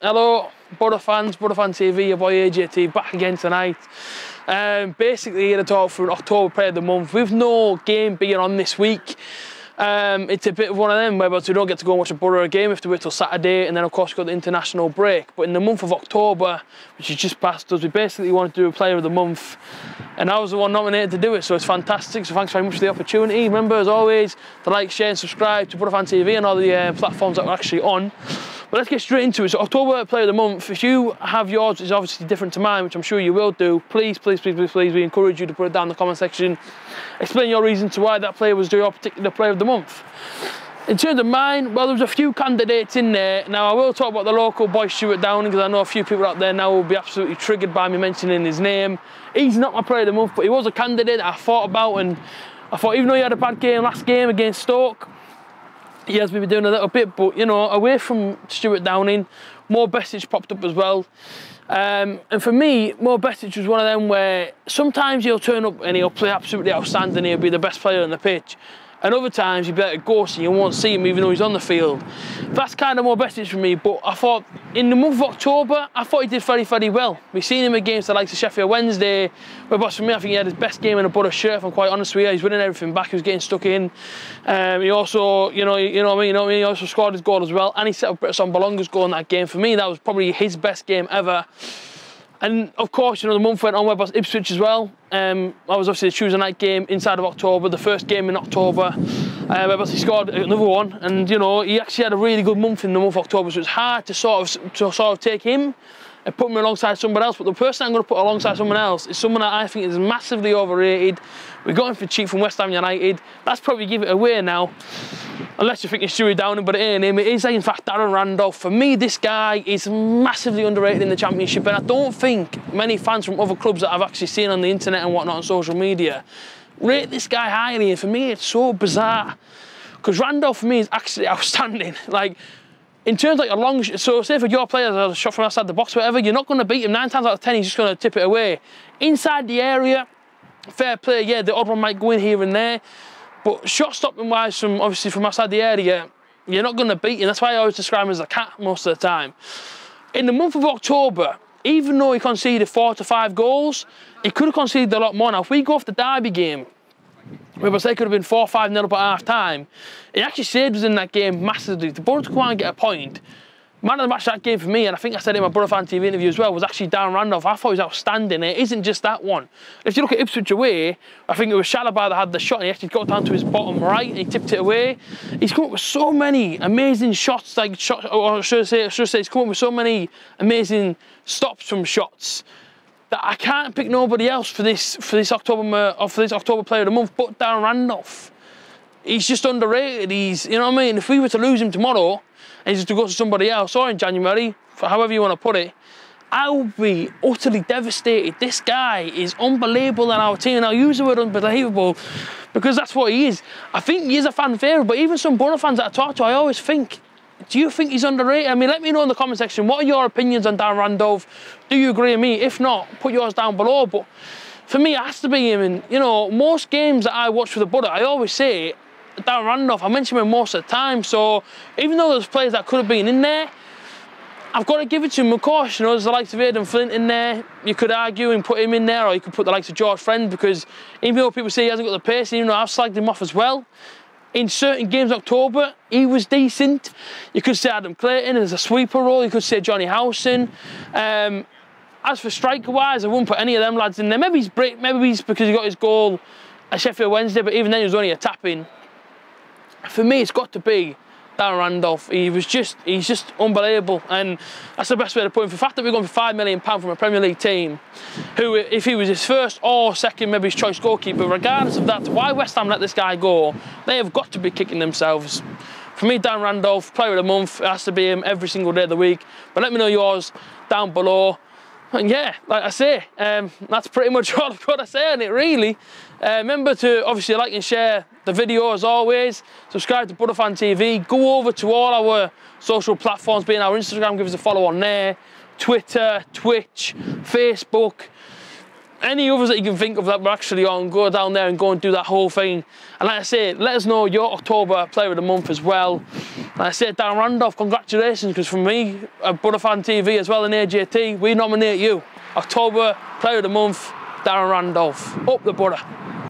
Hello, Boro fans, Boro Fan TV, your boy A.J.T, back again tonight. Basically here to talk through October Player of the Month. With no game being on this week, it's a bit of one of them where we don't get to go and watch a Boro game. We have to wait till Saturday, and then of course we've got the international break. But in the month of October, which is just past us, we basically wanted to do a Player of the Month, and I was the one nominated to do it, so it's fantastic. So thanks very much for the opportunity. Remember, as always, to like, share and subscribe to Boro Fan TV and all the platforms that we're actually on. But let's get straight into it. So October Player of the Month, if you have yours, which is obviously different to mine, which I'm sure you will do, please, please, please, please, please, we encourage you to put it down in the comment section. Explain your reason to why that player was your particular Player of the Month. In terms of mine, well, there was a few candidates in there. Now, I will talk about the local boy Stuart Downing, because I know a few people out there now will be absolutely triggered by me mentioning his name. He's not my Player of the Month, but he was a candidate I thought about, and I thought even though he had a bad game last game against Stoke, he has been doing a little bit, but you know, away from Stuart Downing, Mo Besic popped up as well. And for me, Mo Besic was one of them where sometimes he'll turn up and he'll play absolutely outstanding, he'll be the best player on the pitch. And other times he'll be like a ghost and you won't see him even though he's on the field. That's kind of Mo Besic for me, but I thought in the month of October, I thought he did very, very well. We've seen him against the likes of Sheffield Wednesday, but for me, I think he had his best game in a Boro shirt, if I'm quite honest with you. He's winning everything back, he was getting stuck in. He also, you know what I mean, he also scored his goal as well, and he set up Britson Bolonga's goal in that game. For me, that was probably his best game ever. And of course, you know, the month went on where Ipswich as well. I was obviously the Tuesday night game inside of October, the first game in October. Where he scored another one, and you know, he actually had a really good month in the month of October, so it's hard to sort of take him and put him alongside someone else. But the person I'm going to put alongside someone else is someone that I think is massively overrated. We got him for cheap from West Ham United. That's probably give it away now, unless you're thinking Stuart Downing, but it ain't him. It is in fact Darren Randolph. For me, this guy is massively underrated in the Championship, and I don't think many fans from other clubs that I've actually seen on the internet and whatnot on social media rate this guy highly. And for me, it's so bizarre, because Randolph for me is actually outstanding. Like, in terms of like a long, so say for your players a shot from outside the box, whatever, you're not going to beat him 9 times out of 10. He's just going to tip it away. Inside the area, fair play, yeah, the odd one might go in here and there, but shot stopping wise from obviously from outside the area, you're not going to beat him. That's why I always describe him as a cat most of the time. In the month of October, even though he conceded 4 to 5 goals, he could have conceded a lot more. Now, if we go off the Derby game, where they could have been 4-5-0 up at half time, he actually saved us in that game massively. The Boro to come out and get a point. Man of the match that game for me, and I think I said it in my Boro Fan TV interview as well, was actually Darren Randolph. I thought he was outstanding. It isn't just that one. If you look at Ipswich away, I think it was Shalabar that had the shot, and he actually got down to his bottom right and he tipped it away. He's come up with so many amazing shots, or should I say he's come up with so many amazing stops from shots that I can't pick nobody else for this October Player of the Month but Darren Randolph. He's just underrated. He's, you know what I mean? If we were to lose him tomorrow and he's to go to somebody else, or in January, for however you want to put it, I would be utterly devastated. This guy is unbelievable in our team, and I'll use the word unbelievable because that's what he is. I think he is a fan favourite, but even some Boro fans that I talk to, I always think, do you think he's underrated? I mean, let me know in the comment section, what are your opinions on Darren Randolph? Do you agree with me? If not, put yours down below. But for me, it has to be him. And, you know, most games that I watch for the Boro, I always say Darren Randolph. I mention him most of the time. So even though there's players that could have been in there, I've got to give it to him. Of course, you know, there's the likes of Aidan Flint in there. You could argue and put him in there, or you could put the likes of George Friend, because even though people say he hasn't got the pace, even though I've slagged him off as well, in certain games in October, he was decent. You could say Adam Clayton as a sweeper role. You could say Johnny Howson. As for striker-wise, I wouldn't put any of them lads in there. Maybe he's because he got his goal at Sheffield Wednesday, but even then he was only a tap-in. For me, it's got to be Darren Randolph. He's just unbelievable, and that's the best way to put him. For the fact that we're going for £5 million from a Premier League team, who, if he was his first or second, maybe his choice goalkeeper, regardless of that, why West Ham let this guy go, they have got to be kicking themselves. For me, Darren Randolph, Player of the Month, it has to be him every single day of the week. But let me know yours down below. And yeah, like I say, that's pretty much all I've got to say on it, really. Remember to obviously like and share the video as always. Subscribe to Boro Fan TV. Go over to all our social platforms, being our Instagram, give us a follow on there. Twitter, Twitch, Facebook. any others that you can think of that were actually on, go down there and go and do that whole thing. And like I say, let us know your October Player of the Month as well. Like I said, Darren Randolph, congratulations, because from me, Boro Fan TV as well, and A.J.T, we nominate you. October Player of the Month, Darren Randolph. Up the Boro.